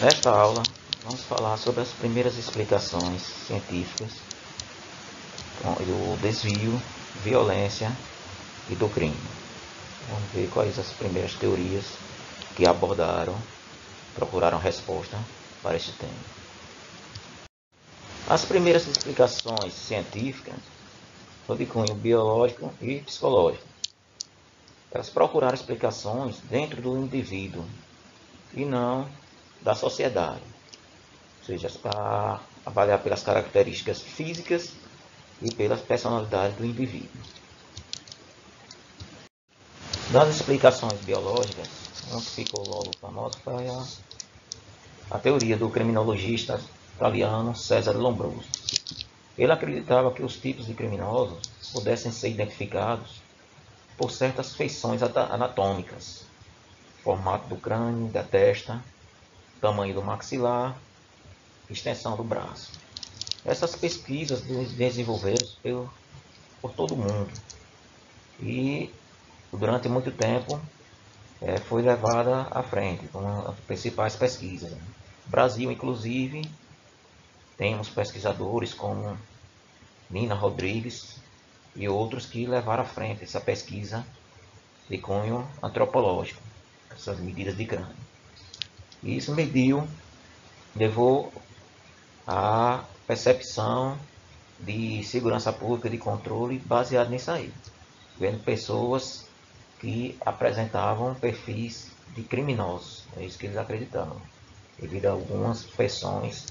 Nesta aula, vamos falar sobre as primeiras explicações científicas do desvio, violência e do crime. Vamos ver quais as primeiras teorias que procuraram resposta para este tema. As primeiras explicações científicas são de cunho biológico e psicológico. Elas procuraram explicações dentro do indivíduo e não da sociedade. Ou seja, para avaliar pelas características físicas e pela personalidade do indivíduo. Das explicações biológicas, uma que ficou logo famosa foi a teoria do criminologista italiano Cesare Lombroso. Ele acreditava que os tipos de criminosos pudessem ser identificados por certas feições anatômicas, formato do crânio, da testa, tamanho do maxilar, extensão do braço. Essas pesquisas desenvolveram-se por todo o mundo e durante muito tempo foi levada à frente com as principais pesquisas. No Brasil, inclusive, temos pesquisadores como Nina Rodrigues e outros que levaram à frente essa pesquisa de cunho antropológico, essas medidas de crânio. E isso levou à percepção de segurança pública, de controle, baseado nisso aí. Vendo pessoas que apresentavam perfis de criminosos. É isso que eles acreditavam, devido a algumas feições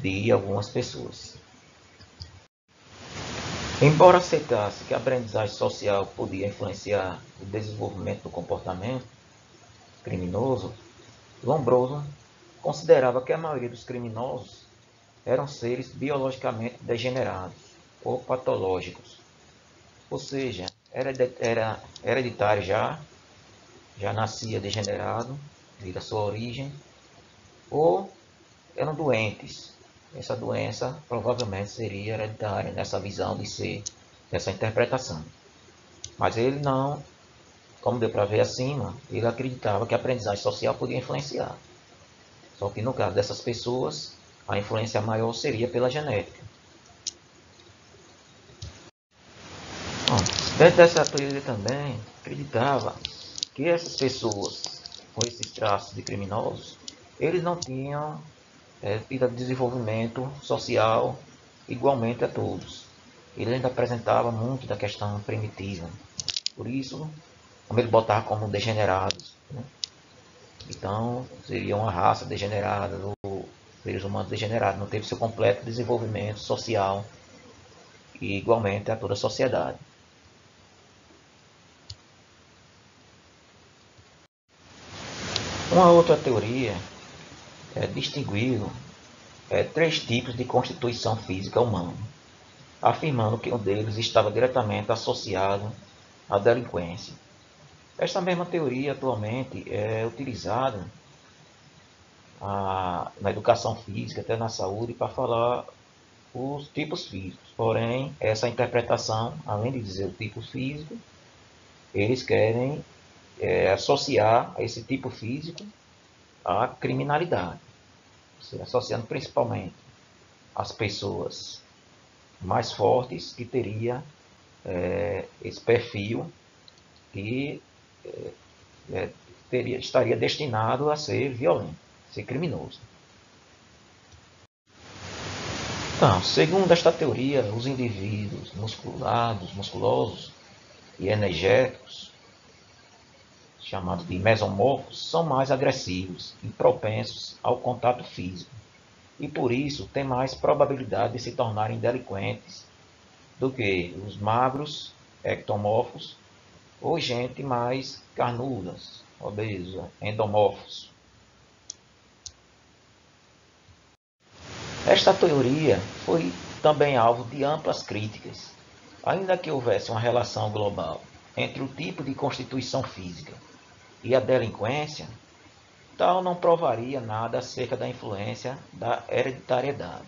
de algumas pessoas. Embora aceitasse que a aprendizagem social podia influenciar o desenvolvimento do comportamento criminoso, Lombroso considerava que a maioria dos criminosos eram seres biologicamente degenerados ou patológicos, ou seja, era hereditário já nascia degenerado devido à sua origem, ou eram doentes. Essa doença provavelmente seria hereditária nessa visão de ser, nessa interpretação. Mas ele não, como deu para ver acima, ele acreditava que a aprendizagem social podia influenciar. Só que no caso dessas pessoas, a influência maior seria pela genética. Bom, dentro dessa teoria também, acreditava que essas pessoas com esses traços de criminosos, eles não tinham desenvolvimento social igualmente a todos. Ele ainda apresentava muito da questão primitiva. Por isso, como ele botava como degenerados, né? Então, seria uma raça degenerada, ou seres humanos degenerados, não teve seu completo desenvolvimento social e igualmente a toda a sociedade. Uma outra teoria distinguiu três tipos de constituição física humana, afirmando que um deles estava diretamente associado à delinquência. Esta mesma teoria atualmente é utilizada na educação física, até na saúde, para falar os tipos físicos. Porém, essa interpretação, além de dizer o tipo físico, eles querem associar esse tipo físico à criminalidade, associando principalmente as pessoas mais fortes que teria esse perfil que estaria destinado a ser violento, ser criminoso. Então, segundo esta teoria, os indivíduos musculosos e energéticos, chamados de mesomorfos, são mais agressivos e propensos ao contato físico, e por isso têm mais probabilidade de se tornarem delinquentes do que os magros, ectomorfos, ou gente mais carnudas, obesa, endomorfos. Esta teoria foi também alvo de amplas críticas, ainda que houvesse uma relação global entre o tipo de constituição física e a delinquência, tal não provaria nada acerca da influência da hereditariedade.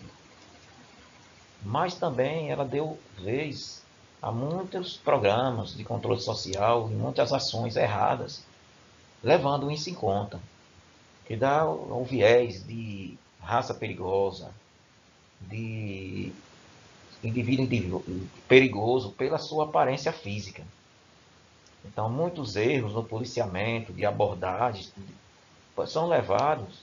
Mas também ela deu vez a muitos programas de controle social e muitas ações erradas, levando isso em conta. que dá um viés de raça perigosa, de indivíduo perigoso pela sua aparência física. Então, muitos erros no policiamento, de abordagens, são levados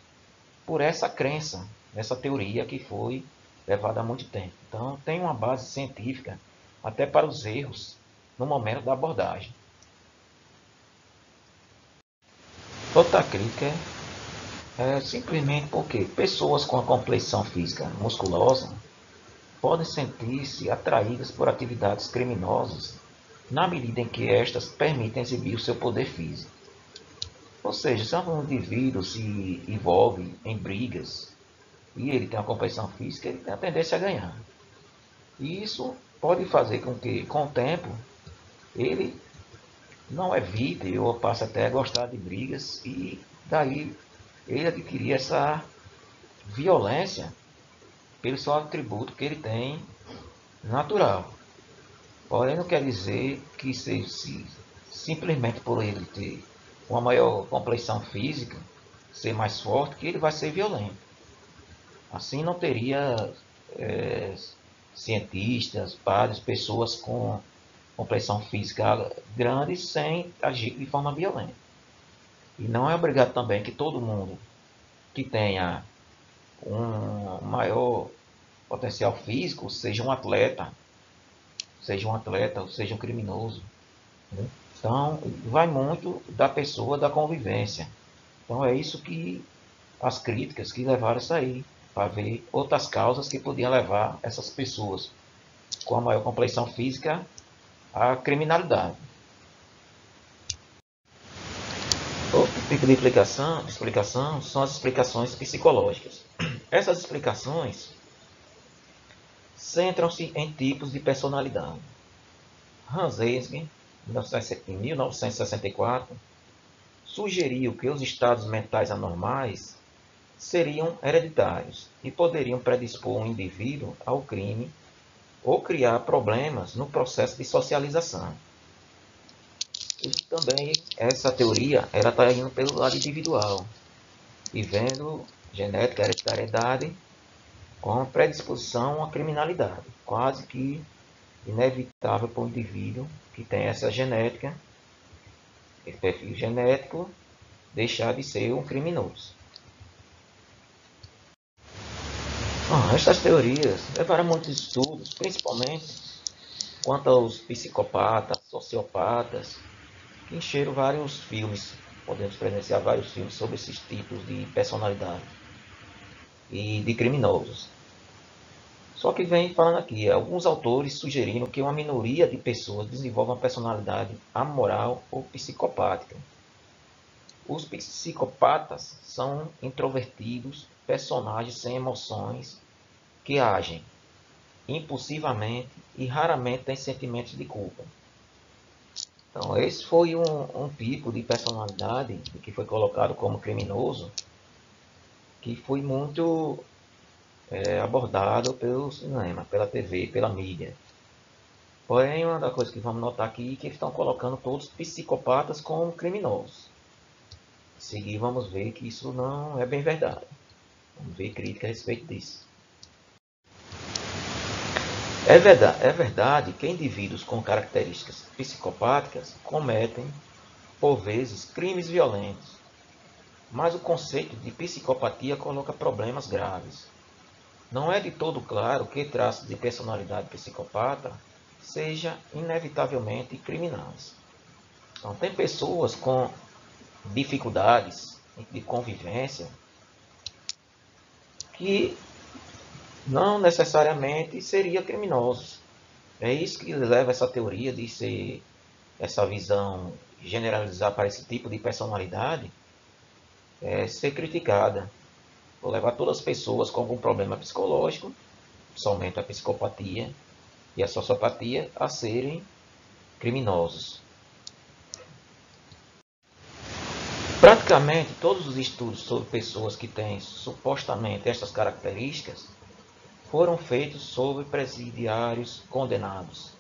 por essa crença, essa teoria que foi levada há muito tempo. Então, tem uma base científica até para os erros no momento da abordagem. Outra crítica é simplesmente porque pessoas com a complexão física musculosa podem sentir-se atraídas por atividades criminosas na medida em que estas permitem exibir o seu poder físico. Ou seja, se um indivíduo se envolve em brigas e ele tem uma complexão física, ele tem a tendência a ganhar. E isso pode fazer com que, com o tempo, ele não evite ou passe até a gostar de brigas e daí ele adquirir essa violência pelo seu atributo que ele tem natural. Porém, não quer dizer que simplesmente por ele ter uma maior complexão física, ser mais forte, que ele vai ser violento. Assim não teria cientistas, padres, pessoas com complexão física grande sem agir de forma violenta. E não é obrigado também que todo mundo que tenha um maior potencial físico seja um atleta, ou seja um criminoso. Né? Então, vai muito da pessoa, da convivência. Então, é isso que as críticas que levaram isso aí, para ver outras causas que podiam levar essas pessoas com a maior complexão física à criminalidade. Outro tipo de explicação são as explicações psicológicas. Essas explicações centram-se em tipos de personalidade. Hans Eysenck, em 1964, sugeriu que os estados mentais anormais seriam hereditários e poderiam predispor um indivíduo ao crime ou criar problemas no processo de socialização. E também essa teoria está indo pelo lado individual e vendo genética, hereditariedade com predisposição à criminalidade, quase que inevitável para o indivíduo que tem essa genética, esse perfil genético, deixar de ser um criminoso. Estas teorias levaram a muitos estudos, principalmente quanto aos psicopatas, sociopatas, que encheram vários filmes, podemos presenciar vários filmes sobre esses tipos de personalidade e de criminosos. Só que vem falando aqui, alguns autores sugeriram que uma minoria de pessoas desenvolve uma personalidade amoral ou psicopática. Os psicopatas são introvertidos, personagens sem emoções, que agem impulsivamente e raramente têm sentimentos de culpa. Então, esse foi um tipo de personalidade que foi colocado como criminoso, que foi muito abordado pelo cinema, pela TV, pela mídia. Porém, uma das coisas que vamos notar aqui é que eles estão colocando todos os psicopatas como criminosos. A seguir, vamos ver que isso não é bem verdade. Vamos ver crítica a respeito disso. É verdade que indivíduos com características psicopáticas cometem, por vezes, crimes violentos. Mas o conceito de psicopatia coloca problemas graves. Não é de todo claro que traços de personalidade psicopata sejam inevitavelmente criminais. Então, tem pessoas com dificuldades de convivência que não necessariamente seriam criminosos. É isso que leva essa teoria de ser essa visão generalizar para esse tipo de personalidade ser criticada. Vou levar todas as pessoas com algum problema psicológico, somente a psicopatia e a sociopatia, a serem criminosos. Praticamente todos os estudos sobre pessoas que têm supostamente estas características foram feitos sobre presidiários condenados,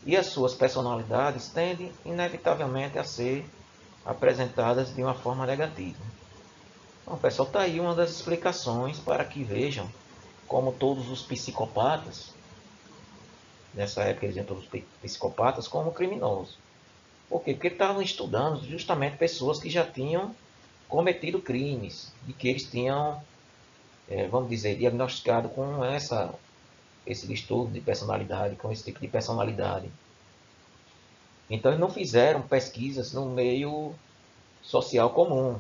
e as suas personalidades tendem inevitavelmente a ser apresentadas de uma forma negativa. Bom, pessoal, está aí uma das explicações para que vejam como todos os psicopatas, nessa época eles iam todos psicopatas, como criminosos. Por quê? Porque estavam estudando justamente pessoas que já tinham cometido crimes, e que eles tinham, vamos dizer, diagnosticado com esse distúrbio de personalidade, com esse tipo de personalidade. Então eles não fizeram pesquisas no meio social comum,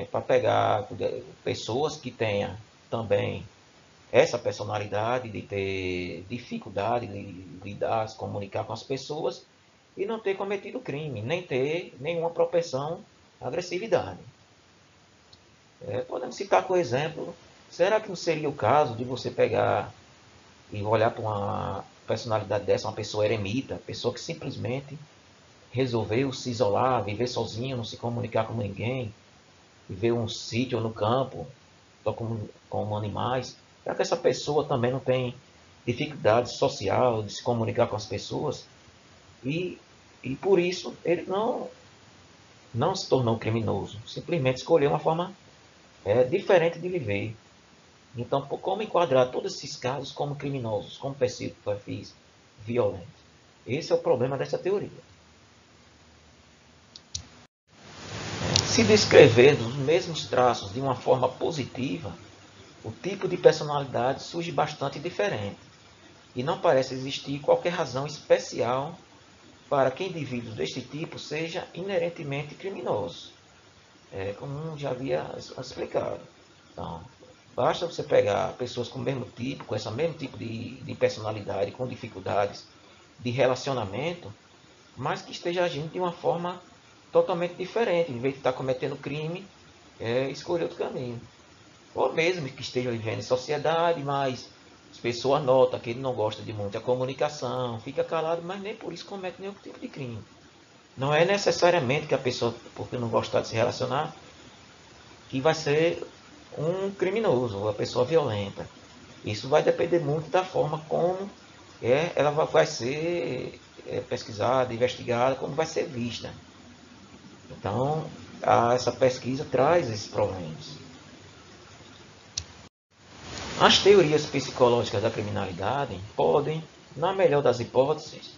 para pegar pessoas que tenham também essa personalidade de ter dificuldade de lidar, se comunicar com as pessoas e não ter cometido crime, nem ter nenhuma propensão à agressividade. Podemos citar como exemplo, será que não seria o caso de você pegar e olhar para uma personalidade dessa, uma pessoa eremita, pessoa que simplesmente resolveu se isolar, viver sozinho, não se comunicar com ninguém, viver um sítio no campo, só como animais. Será que essa pessoa também não tem dificuldade social de se comunicar com as pessoas? E, e por isso ele não se tornou criminoso, simplesmente escolheu uma forma diferente de viver. Então, como enquadrar todos esses casos como criminosos, como perfis violentos? Esse é o problema dessa teoria. Se descrever os mesmos traços de uma forma positiva, o tipo de personalidade surge bastante diferente, e não parece existir qualquer razão especial para que indivíduos deste tipo sejam inerentemente criminosos, como já havia explicado. Então, basta você pegar pessoas com o mesmo tipo, com esse mesmo tipo de personalidade, com dificuldades de relacionamento, mas que esteja agindo de uma forma totalmente diferente. Em vez de estar cometendo crime, escolher outro caminho. Ou mesmo que esteja vivendo em sociedade, mas as pessoas notam que ele não gosta de muita comunicação, fica calado, mas nem por isso comete nenhum tipo de crime. Não é necessariamente que a pessoa, porque não gostar de se relacionar, que vai ser um criminoso, uma pessoa violenta. Isso vai depender muito da forma como ela vai ser pesquisada, investigada, como vai ser vista. Então, essa pesquisa traz esses problemas. As teorias psicológicas da criminalidade podem, na melhor das hipóteses,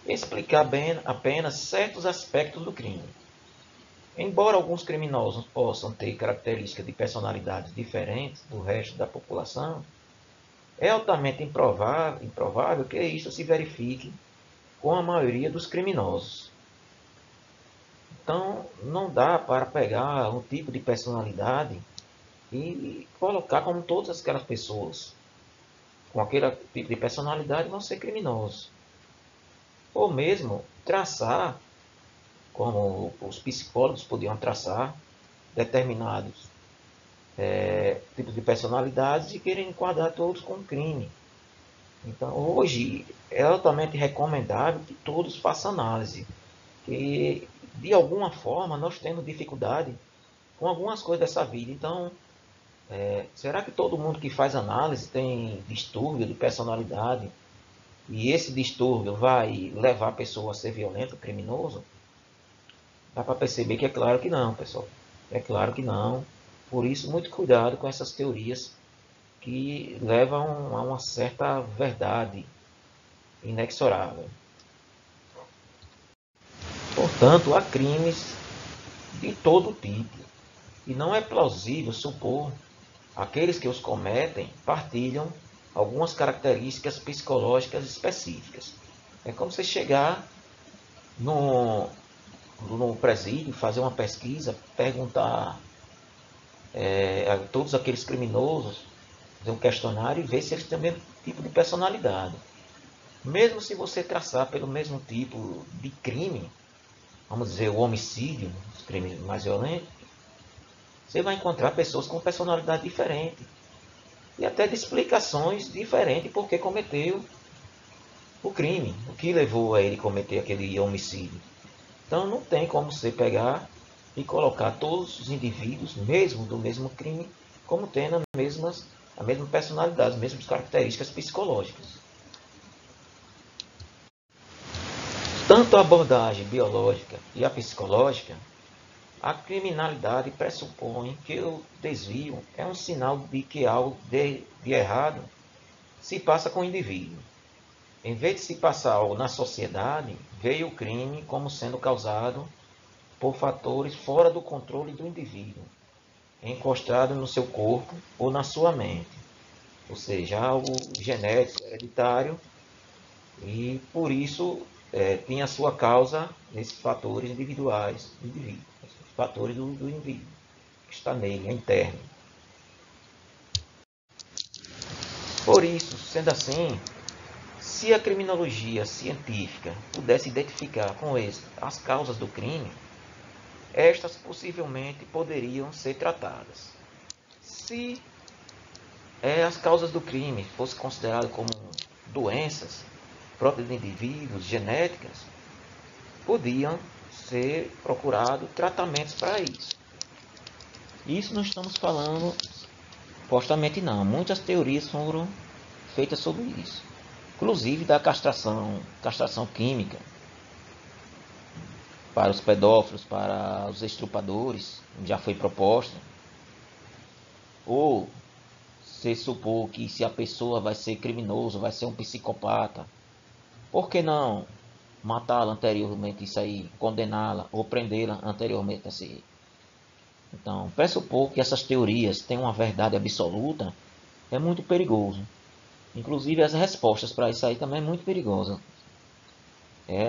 explicar bem apenas certos aspectos do crime. Embora alguns criminosos possam ter características de personalidades diferentes do resto da população, é altamente improvável que isso se verifique com a maioria dos criminosos. Então, não dá para pegar um tipo de personalidade e colocar como todas aquelas pessoas com aquele tipo de personalidade vão ser criminosos. Ou mesmo traçar, como os psicólogos podiam traçar, determinados tipos de personalidades e querem enquadrar todos com crime. Então, hoje, é altamente recomendável que todos façam análise, que de alguma forma nós temos dificuldade com algumas coisas dessa vida. Então, será que todo mundo que faz análise tem distúrbio de personalidade e esse distúrbio vai levar a pessoa a ser violento, criminoso? Dá para perceber que é claro que não, pessoal. É claro que não. Por isso, muito cuidado com essas teorias que levam a uma certa verdade inexorável. Portanto, há crimes de todo tipo, e não é plausível supor aqueles que os cometem partilham algumas características psicológicas específicas. É como você chegar no presídio, fazer uma pesquisa, perguntar a todos aqueles criminosos, fazer um questionário e ver se eles têm o mesmo tipo de personalidade. Mesmo se você traçar pelo mesmo tipo de crime, vamos dizer, o homicídio, os crimes mais violentos, você vai encontrar pessoas com personalidade diferente e até de explicações diferentes por que cometeu o crime, o que levou a ele cometer aquele homicídio. Então não tem como você pegar e colocar todos os indivíduos, mesmo do mesmo crime, como tendo a mesma personalidade, as mesmas características psicológicas. Tanto a abordagem biológica e a psicológica A criminalidade pressupõe que o desvio é um sinal de que algo de errado se passa com o indivíduo. Em vez de se passar algo na sociedade, veio o crime como sendo causado por fatores fora do controle do indivíduo, encostado no seu corpo ou na sua mente, ou seja, algo genético, hereditário, e por isso tinha sua causa nesses fatores individuais, esses fatores do indivíduo, que está nele, é interno. Por isso, sendo assim, se a criminologia científica pudesse identificar com êxito as causas do crime, estas possivelmente poderiam ser tratadas. Se as causas do crime fossem consideradas como doenças próprias de indivíduos, genéticas, podiam ser procurados tratamentos para isso. Isso não estamos falando supostamente não. Muitas teorias foram feitas sobre isso. Inclusive da castração química para os pedófilos, para os estrupadores, já foi proposta. Ou se supor que se a pessoa vai ser criminoso, vai ser um psicopata, por que não matá-la anteriormente, isso aí, condená-la ou prendê-la anteriormente a si? Então, pressupor que essas teorias têm uma verdade absoluta é muito perigoso. Inclusive as respostas para isso aí também é muito perigosa.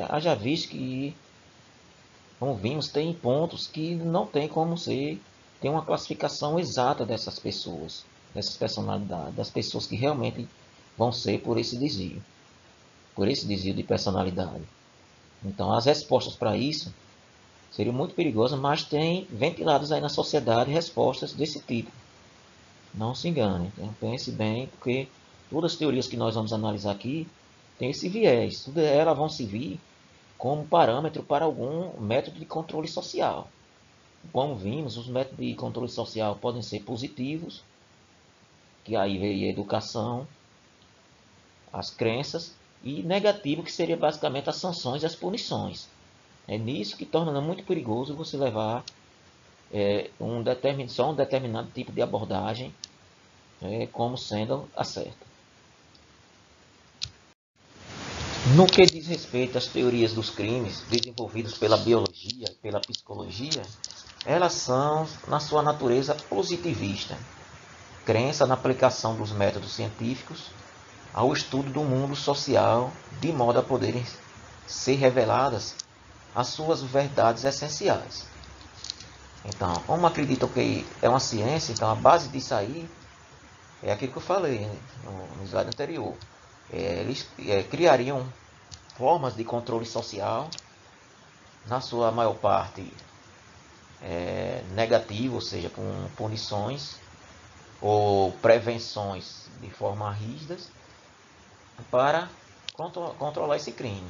Haja visto que, como vimos, tem pontos que não tem como ser, tem uma classificação exata dessas pessoas, dessas personalidades, das pessoas que realmente vão ser por esse desvio de personalidade. Então as respostas para isso seriam muito perigosas, mas tem ventiladas aí na sociedade respostas desse tipo. Não se engane, então, pense bem, porque todas as teorias que nós vamos analisar aqui têm esse viés. Todas elas vão servir como parâmetro para algum método de controle social. Como vimos, os métodos de controle social podem ser positivos, que aí veio a educação, as crenças, e negativo, que seria basicamente as sanções e as punições. É nisso que torna muito perigoso você levar só um determinado tipo de abordagem como sendo a certa. No que diz respeito às teorias dos crimes desenvolvidas pela biologia e pela psicologia, elas são, na sua natureza, positivista. Crença na aplicação dos métodos científicos ao estudo do mundo social, de modo a poderem ser reveladas as suas verdades essenciais. Então, como acreditam que é uma ciência, então a base disso aí é aquilo que eu falei no slide anterior. Eles criariam formas de controle social, na sua maior parte negativo, ou seja, com punições ou prevenções de forma rígidas para controlar esse crime.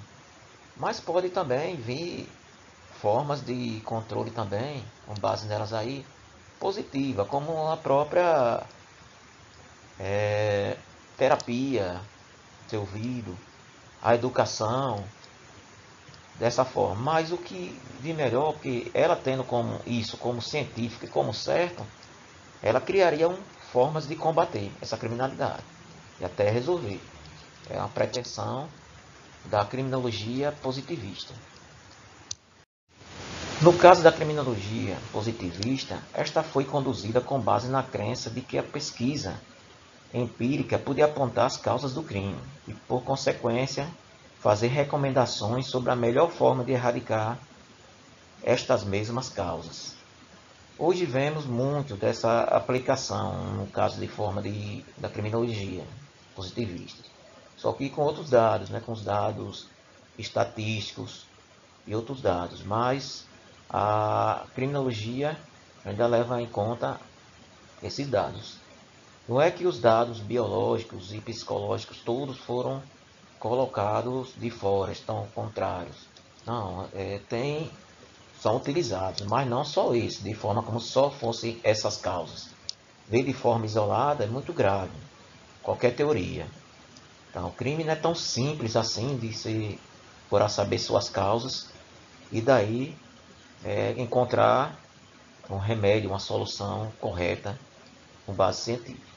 Mas pode também vir formas de controle também, com base nelas aí, positiva, como a própria terapia de ouvido, a educação, dessa forma. Mas o que de melhor, porque ela tendo como isso como científico e como certo, ela criaria formas de combater essa criminalidade e até resolver. É uma pretensão da criminologia positivista. No caso da criminologia positivista, esta foi conduzida com base na crença de que a pesquisa empírica podia apontar as causas do crime e, por consequência, fazer recomendações sobre a melhor forma de erradicar estas mesmas causas. Hoje vemos muito dessa aplicação, no caso de forma da criminologia positivista, só que com outros dados, com os dados estatísticos e outros dados, mas a criminologia ainda leva em conta esses dados. Não é que os dados biológicos e psicológicos todos foram colocados de fora, estão contrários. Não, são utilizados, mas não só isso, de forma como só fossem essas causas. Ver de forma isolada é muito grave, qualquer teoria. Então, o crime não é tão simples assim de se saber suas causas e daí encontrar um remédio, uma solução correta, com base científica.